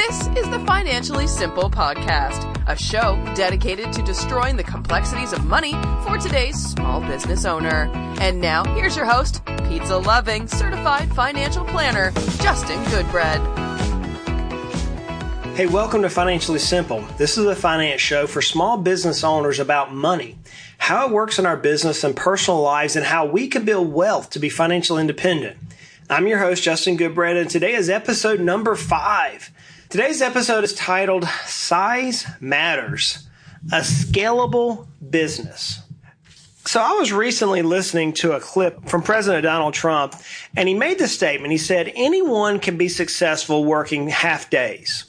This is the Financially Simple Podcast, a show dedicated to destroying the complexities of money for today's small business owner. And now, here's your host, pizza-loving, certified financial planner, Justin Goodbread. Hey, welcome to Financially Simple. This is a finance show for small business owners about money, how it works in our business and personal lives, and how we can build wealth to be financially independent. I'm your host, Justin Goodbread, and today is episode number 5. Today's episode is titled Size Matters, a Scalable Business. So I was recently listening to a clip from President Donald Trump, and he made this statement. He said, anyone can be successful working half days.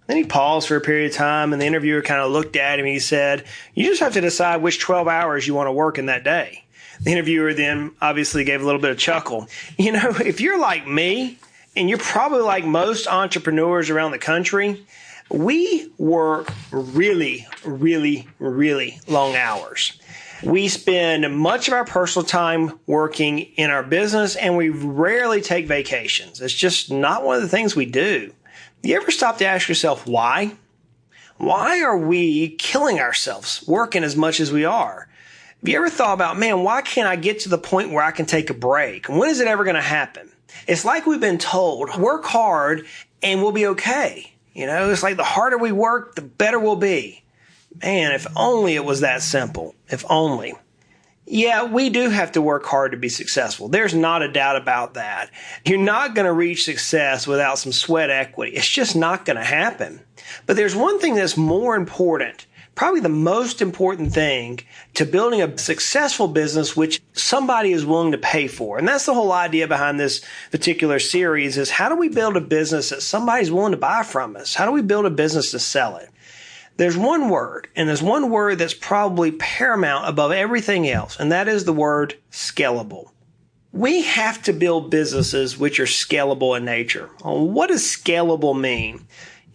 Then he paused for a period of time, and the interviewer kind of looked at him, and he said, you just have to decide which 12 hours you want to work in that day. The interviewer then obviously gave a little bit of chuckle. You know, if you're like me, and you're probably like most entrepreneurs around the country, we work really long hours. We spend much of our personal time working in our business, and we rarely take vacations. It's just not one of the things we do. You ever stop to ask yourself why? Why are we killing ourselves working as much as we are? Have you ever thought about, man, why can't I get to the point where I can take a break? When is it ever going to happen? It's like we've been told, work hard and we'll be okay. You know, it's like the harder we work, the better we'll be. Man, if only it was that simple. If only. Yeah, we do have to work hard to be successful. There's not a doubt about that. You're not going to reach success without some sweat equity. It's just not going to happen. But there's one thing that's more important, probably the most important thing to building a successful business, which somebody is willing to pay for. And that's the whole idea behind this particular series is how do we build a business that somebody's willing to buy from us? How do we build a business to sell it? There's one word, and there's one word that's probably paramount above everything else, and that is the word scalable. We have to build businesses which are scalable in nature. Well, what does scalable mean?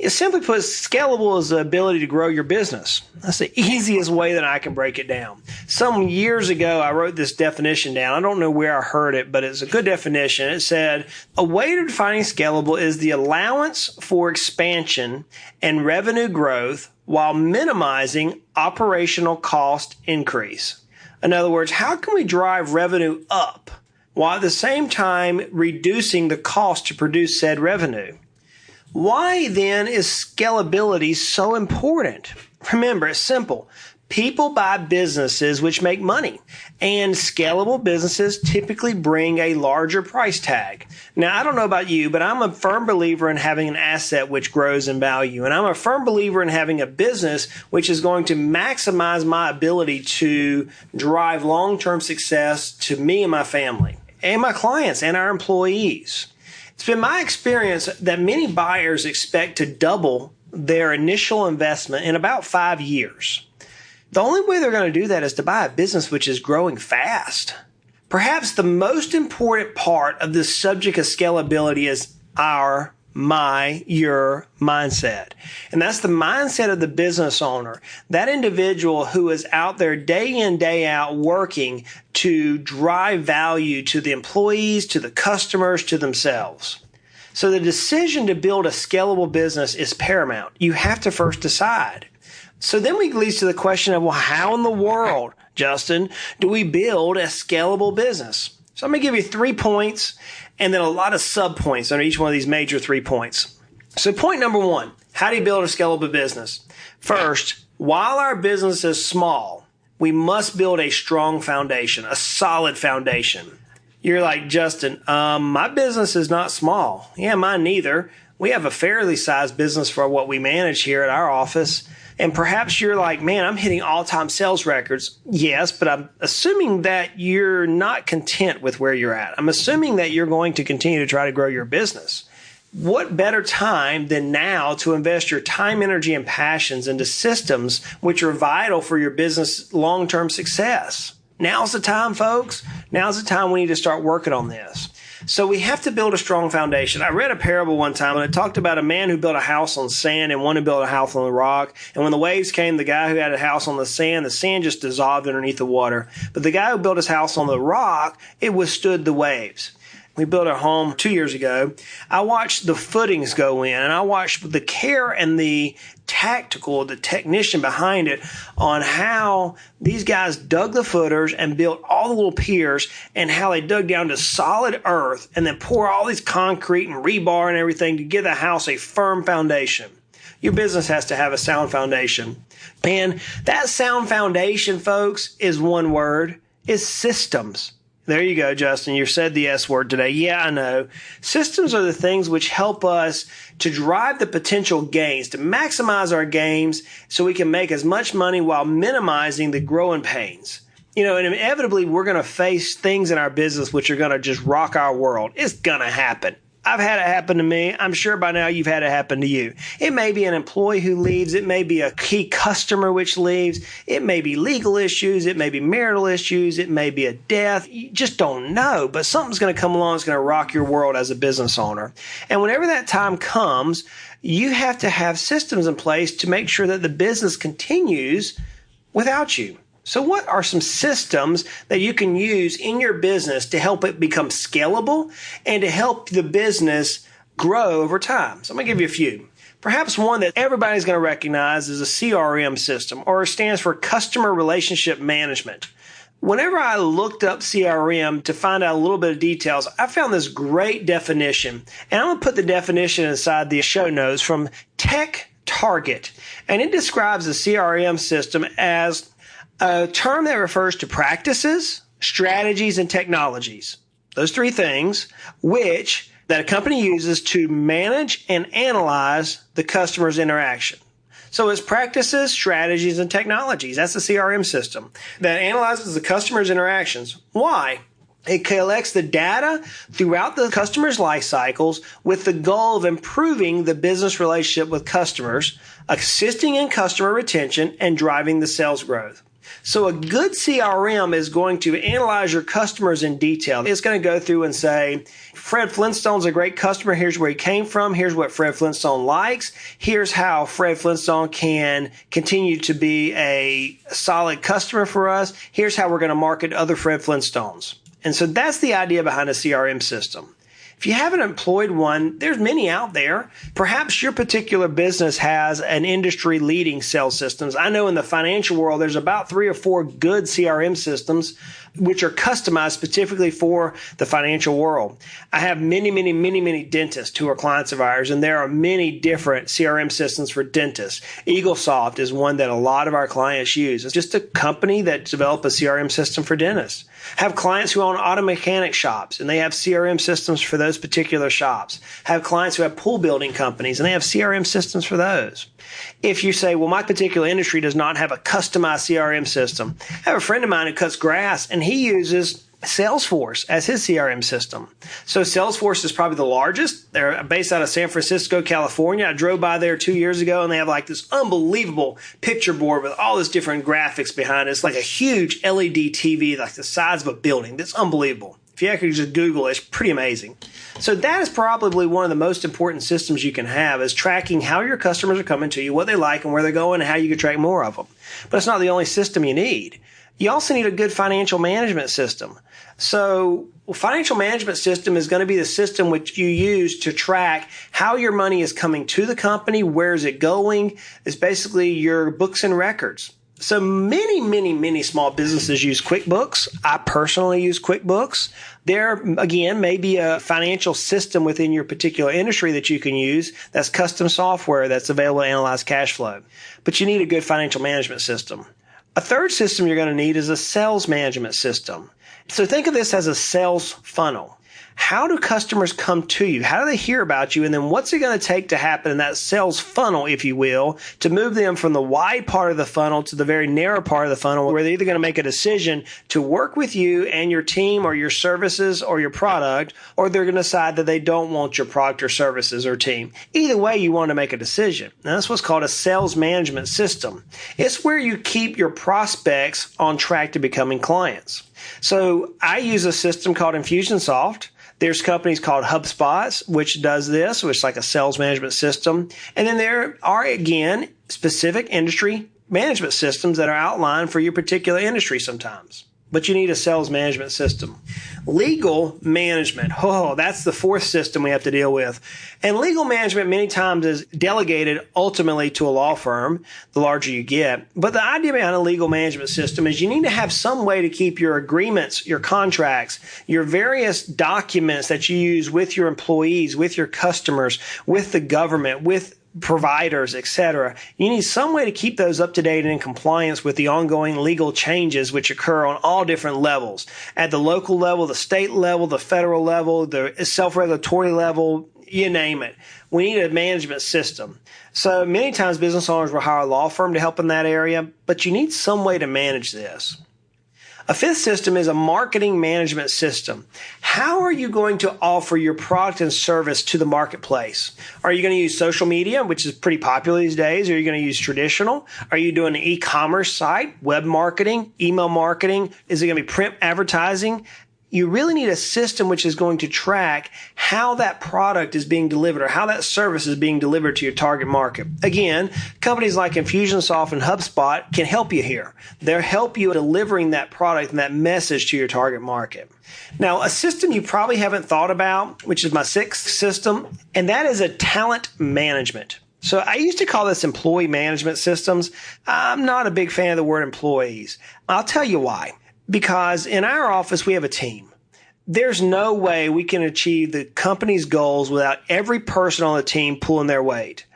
Simply put, scalable is the ability to grow your business. That's the easiest way that I can break it down. Some years ago, I wrote this definition down. I don't know where I heard it, but it's a good definition. It said, a way to defining scalable is the allowance for expansion and revenue growth while minimizing operational cost increase. In other words, how can we drive revenue up while at the same time reducing the cost to produce said revenue? Why then is scalability so important? Remember, it's simple. People buy businesses which make money, and scalable businesses typically bring a larger price tag. Now, I don't know about you, but I'm a firm believer in having an asset which grows in value, and I'm a firm believer in having a business which is going to maximize my ability to drive long-term success to me and my family, and my clients, and our employees. It's been my experience that many buyers expect to double their initial investment in about 5 years. The only way they're going to do that is to buy a business which is growing fast. Perhaps the most important part of this subject of scalability is your mindset. And that's the mindset of the business owner, that individual who is out there day in, day out working to drive value to the employees, to the customers, to themselves. So the decision to build a scalable business is paramount. You have to first decide. So then we lead to the question of, well, how in the world, Justin, do we build a scalable business? So I'm going to give you 3 points and then a lot of sub-points on each one of these major 3 points. So point number 1, how do you build a scalable business? First, while our business is small, we must build a strong foundation, a solid foundation. You're like, Justin, my business is not small. Yeah, mine neither. We have a fairly sized business for what we manage here at our office. And perhaps you're like, man, I'm hitting all-time sales records. Yes, but I'm assuming that you're not content with where you're at. I'm assuming that you're going to continue to try to grow your business. What better time than now to invest your time, energy, and passions into systems which are vital for your business long-term success? Now's the time, folks. Now's the time we need to start working on this. So we have to build a strong foundation. I read a parable one time, and it talked about a man who built a house on sand and one who built a house on the rock. And when the waves came, the guy who had a house on the sand just dissolved underneath the water. But the guy who built his house on the rock, it withstood the waves. We built a home 2 years ago. I watched the footings go in, and I watched the care and the technician behind it on how these guys dug the footers and built all the little piers, and how they dug down to solid earth and then pour all these concrete and rebar and everything to give the house a firm foundation. Your business has to have a sound foundation. And that sound foundation, folks, is one word. It's systems. There you go, Justin. You said the S word today. Yeah, I know. Systems are the things which help us to drive the potential gains, to maximize our gains so we can make as much money while minimizing the growing pains. And inevitably, we're going to face things in our business which are going to just rock our world. It's going to happen. I've had it happen to me. I'm sure by now you've had it happen to you. It may be an employee who leaves. It may be a key customer which leaves. It may be legal issues. It may be marital issues. It may be a death. You just don't know. But something's going to come along that's going to rock your world as a business owner. And whenever that time comes, you have to have systems in place to make sure that the business continues without you. So what are some systems that you can use in your business to help it become scalable and to help the business grow over time? So I'm going to give you a few. Perhaps one that everybody's going to recognize is a CRM system, or it stands for Customer Relationship Management. Whenever I looked up CRM to find out a little bit of details, I found this great definition. And I'm going to put the definition inside the show notes from Tech Target. And it describes the CRM system as a term that refers to practices, strategies, and technologies. Those three things that a company uses to manage and analyze the customer's interaction. So it's practices, strategies, and technologies. That's the CRM system that analyzes the customer's interactions. Why? It collects the data throughout the customer's life cycles with the goal of improving the business relationship with customers, assisting in customer retention, and driving the sales growth. So a good CRM is going to analyze your customers in detail. It's going to go through and say, Fred Flintstone's a great customer. Here's where he came from. Here's what Fred Flintstone likes. Here's how Fred Flintstone can continue to be a solid customer for us. Here's how we're going to market other Fred Flintstones. And so that's the idea behind a CRM system. If you haven't employed one, there's many out there. Perhaps your particular business has an industry-leading sales systems. I know in the financial world, there's about 3 or 4 good CRM systems which are customized specifically for the financial world. I have many dentists who are clients of ours, and there are many different CRM systems for dentists. EagleSoft is one that a lot of our clients use. It's just a company that developed a CRM system for dentists. I have clients who own auto mechanic shops, and they have CRM systems for those particular shops. I have clients who have pool building companies, and they have CRM systems for those. If you say, well, my particular industry does not have a customized CRM system, I have a friend of mine who cuts grass, and he uses Salesforce as his CRM system. So Salesforce is probably the largest. They're based out of San Francisco, California. I drove by there 2 years ago, and they have like this unbelievable picture board with all this different graphics behind it. It's like a huge LED TV, like the size of a building. That's unbelievable. If you actually just Google it, it's pretty amazing. So that is probably one of the most important systems you can have, is tracking how your customers are coming to you, what they like, and where they're going, and how you can track more of them. But it's not the only system you need. You also need a good financial management system. So financial management system is going to be the system which you use to track how your money is coming to the company, where is it going. It's basically your books and records. So many small businesses use QuickBooks. I personally use QuickBooks. There, again, may be a financial system within your particular industry that you can use that's custom software that's available to analyze cash flow. But you need a good financial management system. A third system you're going to need is a sales management system. So think of this as a sales funnel. How do customers come to you? How do they hear about you? And then what's it going to take to happen in that sales funnel, if you will, to move them from the wide part of the funnel to the very narrow part of the funnel, where they're either going to make a decision to work with you and your team or your services or your product, or they're going to decide that they don't want your product or services or team. Either way, you want to make a decision. Now, that's what's called a sales management system. It's where you keep your prospects on track to becoming clients. So I use a system called Infusionsoft. There's companies called HubSpot, which does this, which is like a sales management system. And then there are, again, specific industry management systems that are outlined for your particular industry sometimes. but you need a sales management system. Legal management. Oh, that's the fourth system we have to deal with. And legal management many times is delegated ultimately to a law firm, the larger you get. But the idea behind a legal management system is you need to have some way to keep your agreements, your contracts, your various documents that you use with your employees, with your customers, with the government, with providers, etc. You need some way to keep those up to date and in compliance with the ongoing legal changes which occur on all different levels. At the local level, the state level, the federal level, the self-regulatory level, you name it. We need a management system. So many times business owners will hire a law firm to help in that area, but you need some way to manage this. A fifth system is a marketing management system. How are you going to offer your product and service to the marketplace? Are you going to use social media, which is pretty popular these days? Are you going to use traditional? Are you doing an e-commerce site, web marketing, email marketing? Is it going to be print advertising? You really need a system which is going to track how that product is being delivered or how that service is being delivered to your target market. Again, companies like Infusionsoft and HubSpot can help you here. They'll help you delivering that product and that message to your target market. Now, a system you probably haven't thought about, which is my sixth system, and that is a talent management. So I used to call this employee management systems. I'm not a big fan of the word employees. I'll tell you why. Because in our office, we have a team. There's no way we can achieve the company's goals without every person on the team pulling their weight.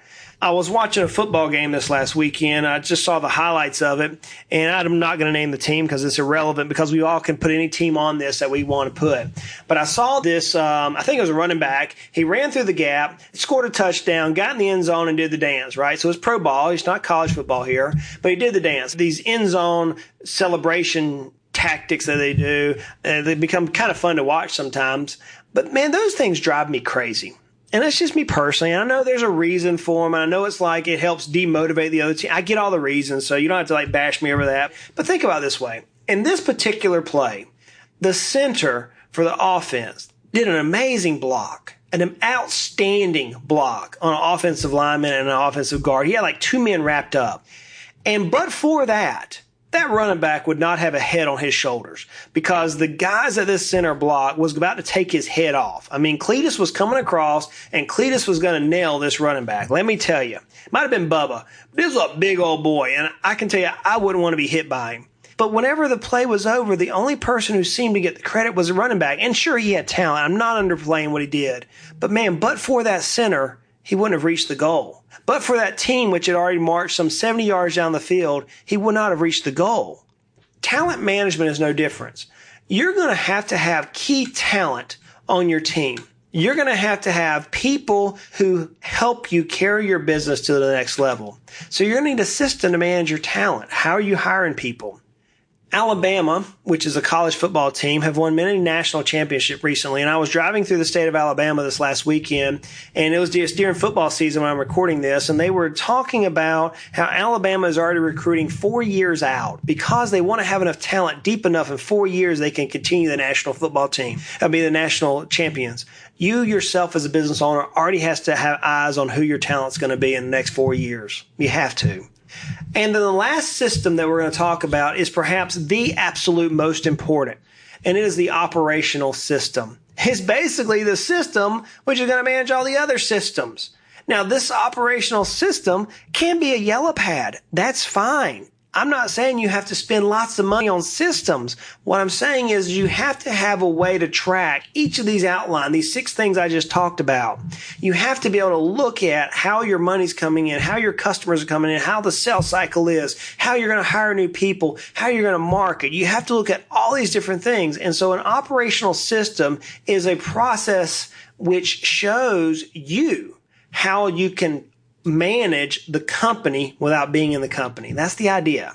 I was watching a football game this last weekend. I just saw the highlights of it, and I'm not going to name the team because it's irrelevant because we all can put any team on this that we want to put. But I saw this, I think it was a running back. He ran through the gap, scored a touchdown, got in the end zone and did the dance, right? So it's pro ball. It's not college football here, but he did the dance. These end zone celebration tactics that they do, they become kind of fun to watch sometimes. But man, those things drive me crazy. And that's just me personally. I know there's a reason for them. And I know it's like it helps demotivate the other team. I get all the reasons, so you don't have to like bash me over that. But think about it this way. In this particular play, the center for the offense did an amazing block, an outstanding block on an offensive lineman and an offensive guard. He had like two men wrapped up. And but for that running back would not have a head on his shoulders because the guys at this center block was about to take his head off. I mean, Cletus was coming across and Cletus was going to nail this running back. Let me tell you, might have been Bubba. This was a big old boy, and I can tell you, I wouldn't want to be hit by him. But whenever the play was over, the only person who seemed to get the credit was the running back. And sure, he had talent. I'm not underplaying what he did. But man, but for that center, he wouldn't have reached the goal. But for that team, which had already marched some 70 yards down the field, he would not have reached the goal. Talent management is no different. You're going to have key talent on your team. You're going to have people who help you carry your business to the next level. So you're going to need a system to manage your talent. How are you hiring people? Alabama, which is a college football team, have won many national championships recently. And I was driving through the state of Alabama this last weekend, and it was just during football season when I'm recording this, and they were talking about how Alabama is already recruiting 4 years out because they want to have enough talent deep enough in 4 years they can continue the national football team and be the national champions. You yourself as a business owner already has to have eyes on who your talent's going to be in the next 4 years. You have to. And then the last system that we're going to talk about is perhaps the absolute most important, and it is the operational system. It's basically the system which is going to manage all the other systems. Now, this operational system can be a yellow pad. That's fine. I'm not saying you have to spend lots of money on systems. What I'm saying is you have to have a way to track each of these outline, these 6 things I just talked about. You have to be able to look at how your money's coming in, how your customers are coming in, how the sales cycle is, how you're going to hire new people, how you're going to market. You have to look at all these different things. And so an operational system is a process which shows you how you can manage the company without being in the company. That's the idea.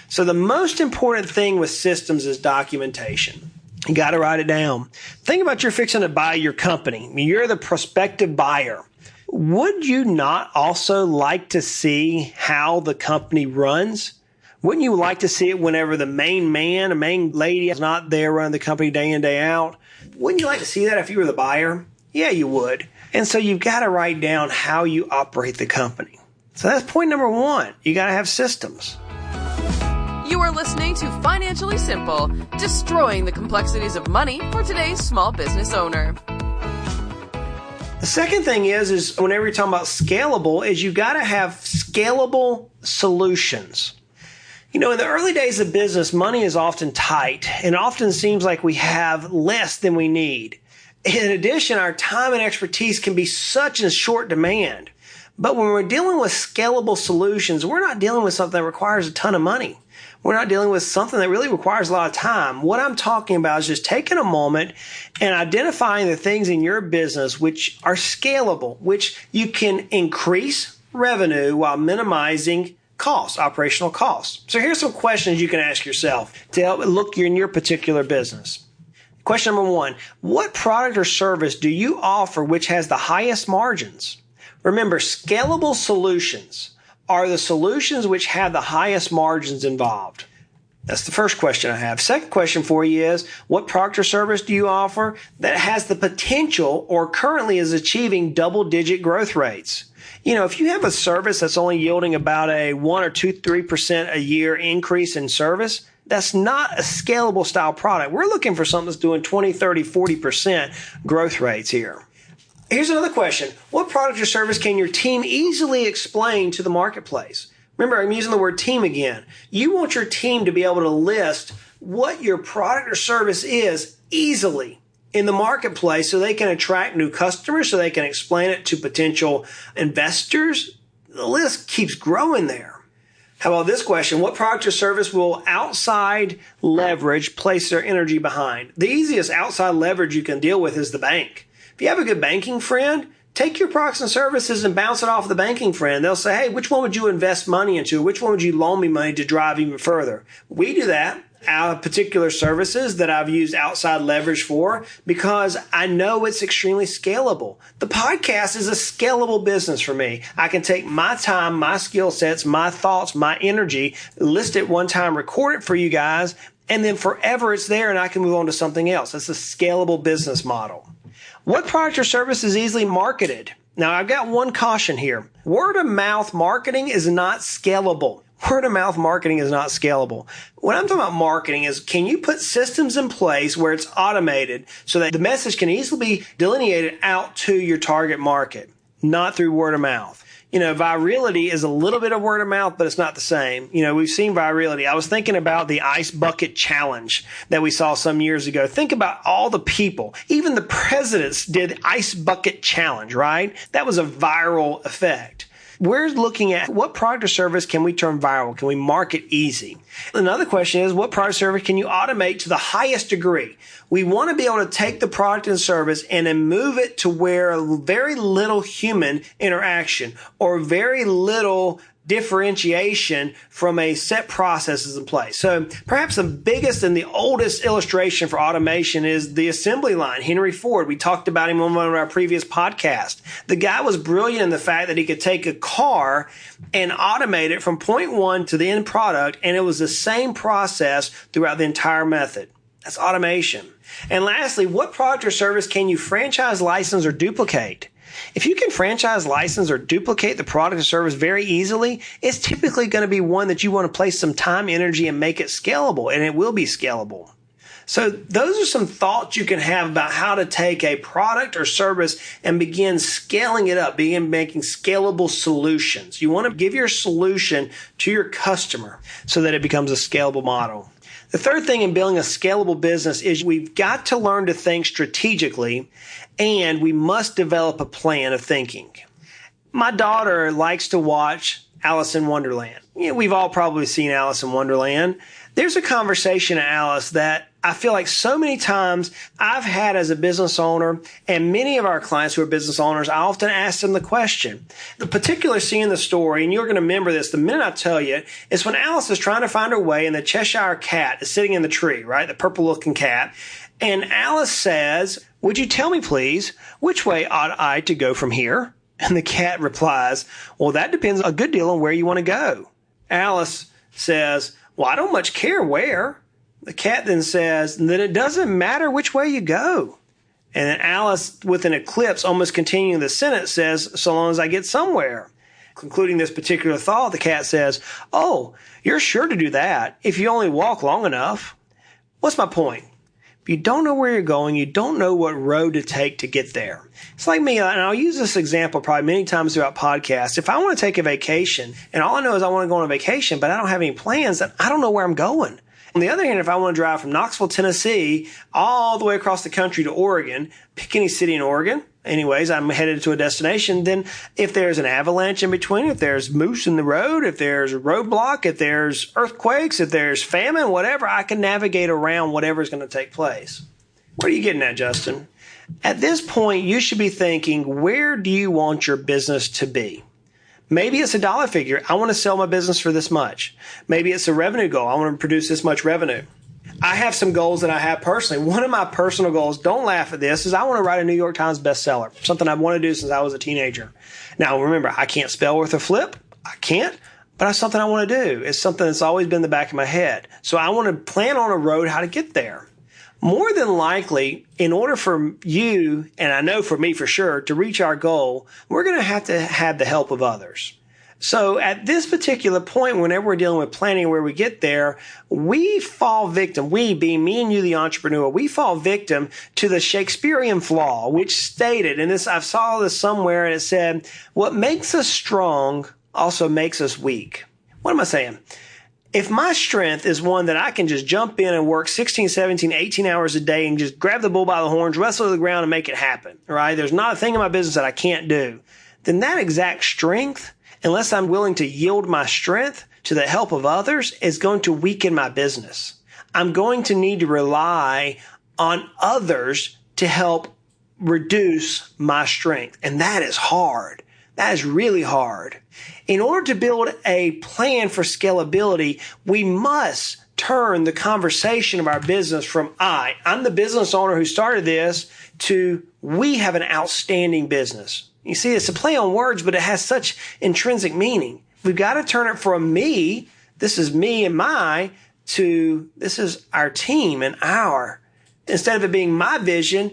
So the most important thing with systems is documentation. You got to write it down. Think about you're fixing to buy your company. You're the prospective buyer. Would you not also like to see how the company runs? Wouldn't you like to see it whenever the main man or main lady is not there running the company day in, day out? Wouldn't you like to see that if you were the buyer? Yeah, you would. And so you've got to write down how you operate the company. So that's point number 1. You got to have systems. You are listening to Financially Simple, destroying the complexities of money for today's small business owner. The second thing is whenever you're talking about scalable, is you got to have scalable solutions. You know, in the early days of business, money is often tight and often seems like we have less than we need. In addition, our time and expertise can be such in short demand. But when we're dealing with scalable solutions, we're not dealing with something that requires a ton of money. We're not dealing with something that really requires a lot of time. What I'm talking about is just taking a moment and identifying the things in your business which are scalable, which you can increase revenue while minimizing costs, operational costs. So here's some questions you can ask yourself to help look in your particular business. Question number one, what product or service do you offer which has the highest margins? Remember, scalable solutions are the solutions which have the highest margins involved. That's the first question I have. Second question for you is, what product or service do you offer that has the potential or currently is achieving double-digit growth rates? You know, if you have a service that's only yielding about a 1 or 2, 3% a year increase in service, that's not a scalable style product. We're looking for something that's doing 20, 30, 40% growth rates here. Here's another question. What product or service can your team easily explain to the marketplace? Remember, I'm using the word team again. You want your team to be able to list what your product or service is easily in the marketplace so they can attract new customers, so they can explain it to potential investors. The list keeps growing there. How about this question? What product or service will outside leverage place their energy behind? The easiest outside leverage you can deal with is the bank. If you have a good banking friend, take your products and services and bounce it off the banking friend. They'll say, hey, which one would you invest money into? Which one would you loan me money to drive even further? We do that. Our particular services that I've used outside leverage for because I know it's extremely scalable. The podcast is a scalable business for me. I can take my time, my skill sets, my thoughts, my energy, list it one time, record it for you guys, and then forever it's there and I can move on to something else. That's a scalable business model. What product or service is easily marketed? Now, I've got one caution here. Word of mouth marketing is not scalable. Word of mouth marketing is not scalable. What I'm talking about marketing is, can you put systems in place where it's automated so that the message can easily be delineated out to your target market, not through word of mouth? You know, virality is a little bit of word of mouth, but it's not the same. You know, we've seen virality. I was thinking about the ice bucket challenge that we saw some years ago. Think about all the people. Even the presidents did ice bucket challenge, right? That was a viral effect. We're looking at what product or service can we turn viral? Can we market easy? Another question is, what product or service can you automate to the highest degree? We want to be able to take the product and service and then move it to where very little human interaction or very little differentiation from a set process is in place. So perhaps the biggest and the oldest illustration for automation is the assembly line. Henry Ford, we talked about him on one of our previous podcasts. The guy was brilliant in the fact that he could take a car and automate it from point one to the end product, and it was the same process throughout the entire method. That's automation. And lastly, what product or service can you franchise, license, or duplicate? If you can franchise, license, or duplicate the product or service very easily, it's typically going to be one that you want to place some time, energy, and make it scalable, and it will be scalable. So those are some thoughts you can have about how to take a product or service and begin scaling it up, begin making scalable solutions. You want to give your solution to your customer so that it becomes a scalable model. The third thing in building a scalable business is we've got to learn to think strategically, and we must develop a plan of thinking. My daughter likes to watch Alice in Wonderland. You know, we've all probably seen Alice in Wonderland. There's a conversation at Alice that I feel like so many times I've had as a business owner, and many of our clients who are business owners, I often ask them the question. The particular scene in the story, and you're going to remember this the minute I tell you, is when Alice is trying to find her way and the Cheshire Cat is sitting in the tree, right? The purple-looking cat. And Alice says, "Would you tell me, please, which way ought I to go from here?" And the cat replies, "Well, that depends a good deal on where you want to go." Alice says, "Well, I don't much care where." The cat then says, "Then it doesn't matter which way you go." And then Alice, with an ellipse, almost continuing the sentence, says, "So long as I get somewhere." Concluding this particular thought, the cat says, "Oh, you're sure to do that if you only walk long enough." What's my point? If you don't know where you're going, you don't know what road to take to get there. It's like me, and I'll use this example probably many times throughout podcasts. If I want to take a vacation, and all I know is I want to go on a vacation, but I don't have any plans, then I don't know where I'm going. On the other hand, if I want to drive from Knoxville, Tennessee, all the way across the country to Oregon, pick any city in Oregon, anyways, I'm headed to a destination, then if there's an avalanche in between, if there's moose in the road, if there's a roadblock, if there's earthquakes, if there's famine, whatever, I can navigate around whatever's going to take place. What are you getting at, Justin? At this point, you should be thinking, where do you want your business to be? Maybe it's a dollar figure. I want to sell my business for this much. Maybe it's a revenue goal. I want to produce this much revenue. I have some goals that I have personally. One of my personal goals, don't laugh at this, is I want to write a New York Times bestseller, something I've wanted to do since I was a teenager. Now, remember, I can't spell worth a flip. I can't, but it's something I want to do. It's something that's always been in the back of my head. So I want to plan on a road how to get there. More than likely, in order for you, and I know for me for sure, to reach our goal, we're going to have the help of others. So at this particular point, whenever we're dealing with planning where we get there, we fall victim, we being me and you, the entrepreneur, we fall victim to the Shakespearean flaw, which stated, and this I saw this somewhere, and it said, what makes us strong also makes us weak. What am I saying? If my strength is one that I can just jump in and work 16, 17, 18 hours a day and just grab the bull by the horns, wrestle to the ground and make it happen, right? There's not a thing in my business that I can't do. Then that exact strength, unless I'm willing to yield my strength to the help of others, is going to weaken my business. I'm going to need to rely on others to help reduce my strength. And that is hard. That is really hard. In order to build a plan for scalability, we must turn the conversation of our business from I'm the business owner who started this, to we have an outstanding business. You see, it's a play on words, but it has such intrinsic meaning. We've got to turn it from me, this is me and my, to this is our team and our. Instead of it being my vision,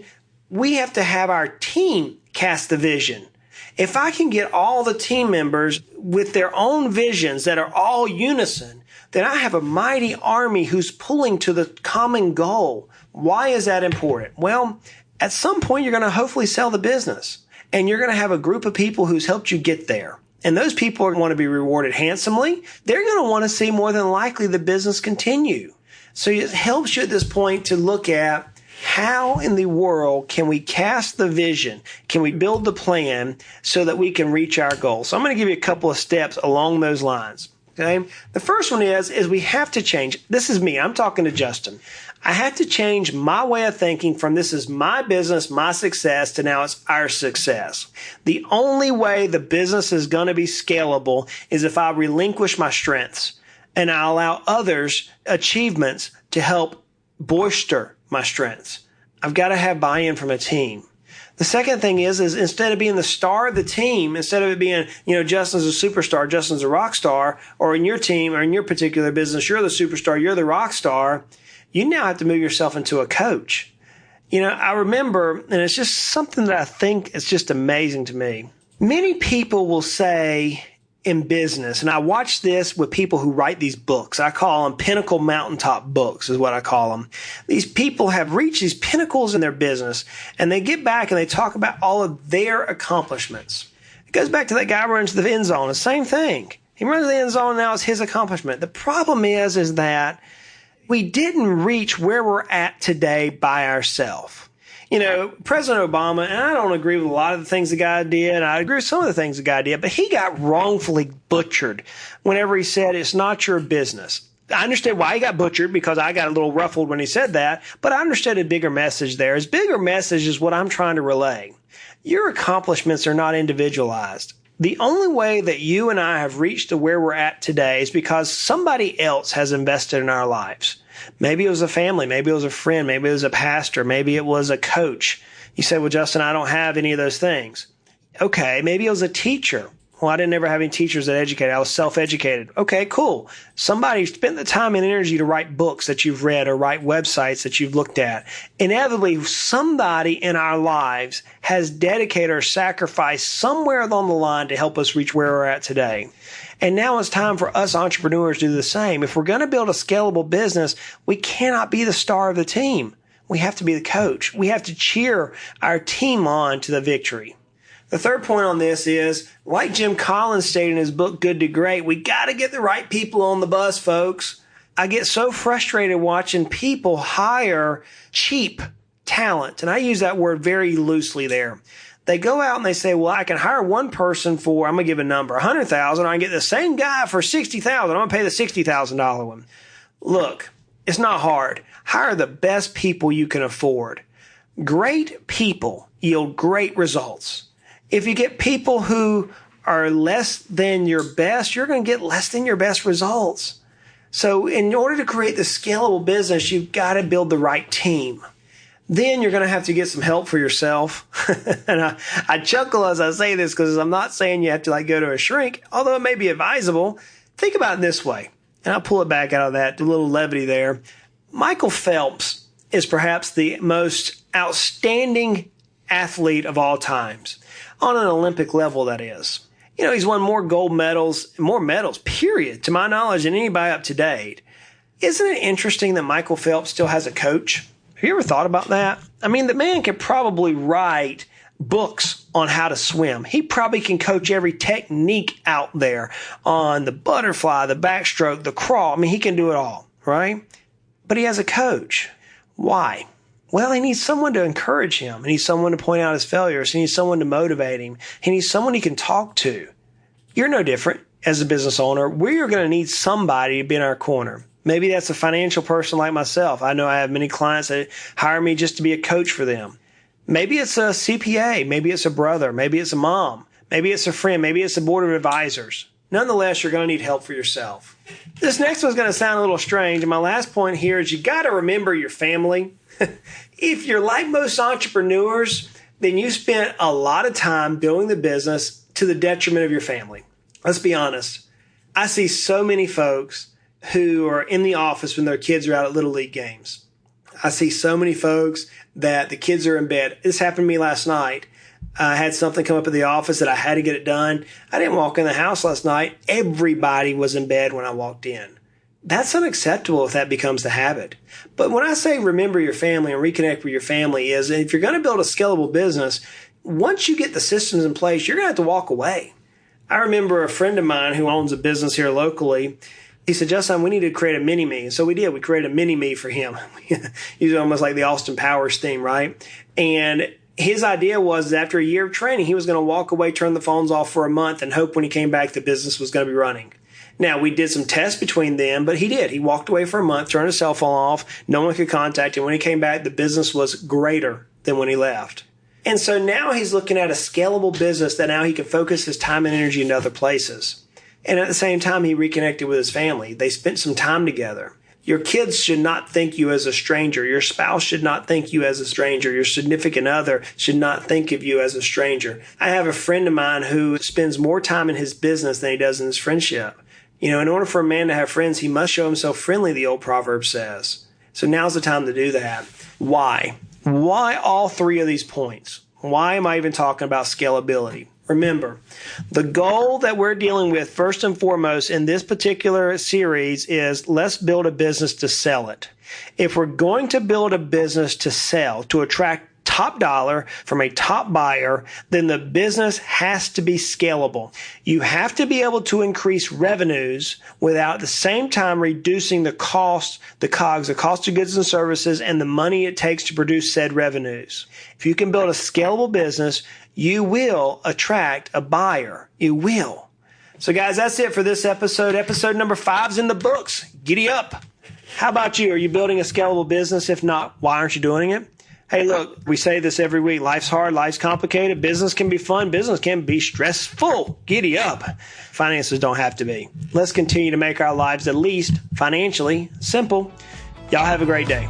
we have to have our team cast the vision. If I can get all the team members with their own visions that are all unison, then I have a mighty army who's pulling to the common goal. Why is that important? Well, at some point, you're going to hopefully sell the business, and you're going to have a group of people who's helped you get there. And those people are going to be rewarded handsomely. They're going to want to see more than likely the business continue. So it helps you at this point to look at, how in the world can we cast the vision? Can we build the plan so that we can reach our goal? So I'm going to give you a couple of steps along those lines. Okay. The first one is we have to change. This is me. I'm talking to Justin. I have to change my way of thinking from this is my business, my success, to now it's our success. The only way the business is going to be scalable is if I relinquish my strengths and I allow others' achievements to help bolster my strengths. I've got to have buy-in from a team. The second thing is instead of being the star of the team, instead of it being, Justin's a superstar, Justin's a rock star, or in your team or in your particular business, you're the superstar, you're the rock star, you now have to move yourself into a coach. I remember, and it's just something that I think is just amazing to me. Many people will say in business, and I watch this with people who write these books. I call them pinnacle mountaintop books is what I call them. These people have reached these pinnacles in their business, and they get back and they talk about all of their accomplishments. It goes back to that guy who runs the end zone. The same thing. He runs the end zone, and now it's his accomplishment. The problem is that we didn't reach where we're at today by ourselves. President Obama, and I don't agree with a lot of the things the guy did, and I agree with some of the things the guy did, but he got wrongfully butchered whenever he said it's not your business. I understand why he got butchered, because I got a little ruffled when he said that, but I understood a bigger message there. His bigger message is what I'm trying to relay. Your accomplishments are not individualized. The only way that you and I have reached to where we're at today is because somebody else has invested in our lives. Maybe it was a family, maybe it was a friend, maybe it was a pastor, maybe it was a coach. You say, well, Justin, I don't have any of those things. Okay, maybe it was a teacher. Well, I didn't ever have any teachers that educated. I was self-educated. Okay, cool. Somebody spent the time and energy to write books that you've read or write websites that you've looked at. Inevitably, somebody in our lives has dedicated or sacrificed somewhere along the line to help us reach where we're at today. And now it's time for us entrepreneurs to do the same. If we're going to build a scalable business, we cannot be the star of the team. We have to be the coach. We have to cheer our team on to the victory. The third point on this is, like Jim Collins stated in his book, Good to Great, we got to get the right people on the bus, folks. I get so frustrated watching people hire cheap talent. And I use that word very loosely there. They go out and they say, well, I can hire one person for, I'm going to give a number, $100,000. I can get the same guy for $60,000. I'm going to pay the $60,000 one. Look, it's not hard. Hire the best people you can afford. Great people yield great results. If you get people who are less than your best, you're going to get less than your best results. So in order to create the scalable business, you've got to build the right team. Then you're going to have to get some help for yourself. And I chuckle as I say this because I'm not saying you have to go to a shrink, although it may be advisable. Think about it this way, and I'll pull it back out of that, a little levity there. Michael Phelps is perhaps the most outstanding athlete of all times. On an Olympic level, that is. You know, he's won more gold medals, period, to my knowledge, than anybody up to date. Isn't it interesting that Michael Phelps still has a coach? Have you ever thought about that? I mean, the man could probably write books on how to swim. He probably can coach every technique out there on the butterfly, the backstroke, the crawl. I mean, he can do it all, right? But he has a coach. Why? Well, he needs someone to encourage him. He needs someone to point out his failures. He needs someone to motivate him. He needs someone he can talk to. You're no different as a business owner. We're going to need somebody to be in our corner. Maybe that's a financial person like myself. I know I have many clients that hire me just to be a coach for them. Maybe it's a CPA. Maybe it's a brother. Maybe it's a mom. Maybe it's a friend. Maybe it's a board of advisors. Nonetheless, you're going to need help for yourself. This next one's going to sound a little strange. And my last point here is you got to remember your family. If you're like most entrepreneurs, then you spent a lot of time building the business to the detriment of your family. Let's be honest. I see so many folks who are in the office when their kids are out at Little League games. I see so many folks that the kids are in bed. This happened to me last night. I had something come up at the office that I had to get it done. I didn't walk in the house last night. Everybody was in bed when I walked in. That's unacceptable if that becomes the habit. But when I say remember your family and reconnect with your family is if you're going to build a scalable business, once you get the systems in place, you're going to have to walk away. I remember a friend of mine who owns a business here locally. He said, Justin, we need to create a mini-me. So we did. We created a mini-me for him. He's almost like the Austin Powers theme, right? And his idea was that after a year of training, he was going to walk away, turn the phones off for a month, and hope when he came back, the business was going to be running. Now, we did some tests between them, but he did. He walked away for a month, turned his cell phone off. No one could contact him. When he came back, the business was greater than when he left. And so now he's looking at a scalable business that now he can focus his time and energy into other places. And at the same time, he reconnected with his family. They spent some time together. Your kids should not think you as a stranger. Your spouse should not think you as a stranger. Your significant other should not think of you as a stranger. I have a friend of mine who spends more time in his business than he does in his friendship. You know, in order for a man to have friends, he must show himself friendly, the old proverb says. So now's the time to do that. Why? Why all three of these points? Why am I even talking about scalability? Remember, the goal that we're dealing with first and foremost in this particular series is let's build a business to sell it. If we're going to build a business to sell, to attract top dollar from a top buyer, then the business has to be scalable. You have to be able to increase revenues without at the same time reducing the cost, the COGS, the cost of goods and services, and the money it takes to produce said revenues. If you can build a scalable business, you will attract a buyer. You will. So guys, that's it for this episode. Episode number 5's in the books. Giddy up. How about you? Are you building a scalable business? If not, why aren't you doing it? Hey, look, we say this every week. Life's hard. Life's complicated. Business can be fun. Business can be stressful. Giddy up. Finances don't have to be. Let's continue to make our lives at least financially simple. Y'all have a great day.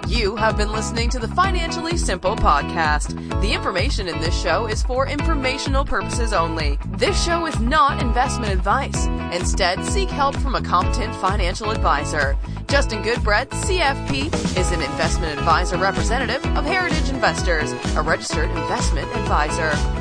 You have been listening to the Financially Simple podcast. The information in this show is for informational purposes only. This show is not investment advice. Instead, seek help from a competent financial advisor. Justin Goodbread, CFP, is an investment advisor representative of Heritage Investors, a registered investment advisor.